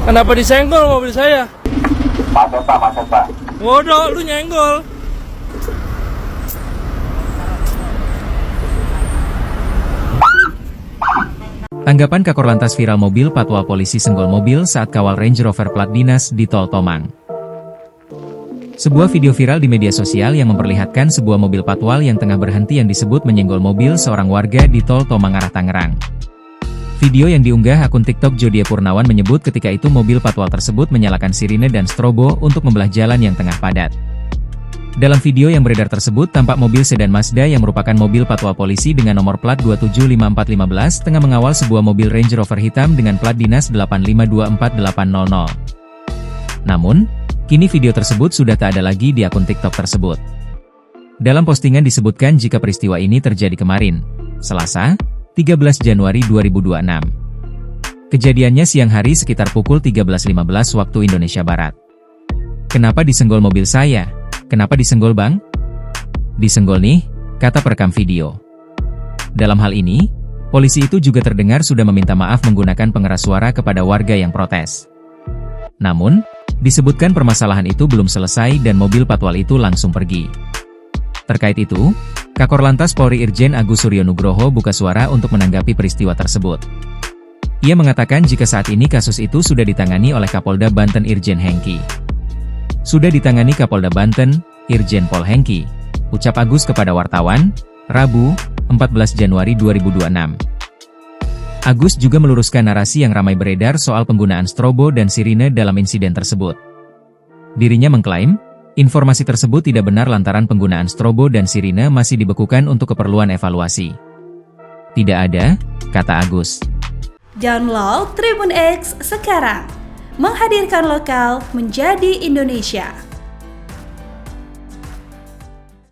Kenapa disenggol mobil saya? Macet Pak. Waduh, lu nyenggol. Tanggapan Kakor Lantas viral mobil patwal polisi senggol mobil saat kawal Range Rover plat dinas di Tol Tomang. Sebuah video viral di media sosial yang memperlihatkan sebuah mobil patwal yang tengah berhenti yang disebut menyenggol mobil seorang warga di Tol Tomang arah Tangerang. Video yang diunggah akun TikTok Jodia Purnawan menyebut ketika itu mobil patwal tersebut menyalakan sirine dan strobo untuk membelah jalan yang tengah padat. Dalam video yang beredar tersebut tampak mobil sedan Mazda yang merupakan mobil patwal polisi dengan nomor plat 275415 tengah mengawal sebuah mobil Range Rover hitam dengan plat dinas 8524800. Namun, kini video tersebut sudah tak ada lagi di akun TikTok tersebut. Dalam postingan disebutkan jika peristiwa ini terjadi kemarin, Selasa, 13 Januari 2026. Kejadiannya siang hari sekitar pukul 13.15 waktu Indonesia Barat. Kenapa disenggol mobil saya? Kenapa disenggol bang? Disenggol nih, kata perekam video. Dalam hal ini, polisi itu juga terdengar sudah meminta maaf menggunakan pengeras suara kepada warga yang protes. Namun, disebutkan permasalahan itu belum selesai dan mobil patwal itu langsung pergi. Terkait itu, Kakor Lantas Polri Irjen Agus Suryo Nugroho buka suara untuk menanggapi peristiwa tersebut. Ia mengatakan jika saat ini kasus itu sudah ditangani oleh Kapolda Banten Irjen Hengki. Sudah ditangani Kapolda Banten, Irjen Pol Hengki, ucap Agus kepada wartawan, Rabu, 14 Januari 2026. Agus juga meluruskan narasi yang ramai beredar soal penggunaan strobo dan sirine dalam insiden tersebut. Dirinya mengklaim, informasi tersebut tidak benar lantaran penggunaan strobo dan sirine masih dibekukan untuk keperluan evaluasi. Tidak ada, kata Agus. Download Tribun X sekarang. Menghadirkan lokal menjadi Indonesia.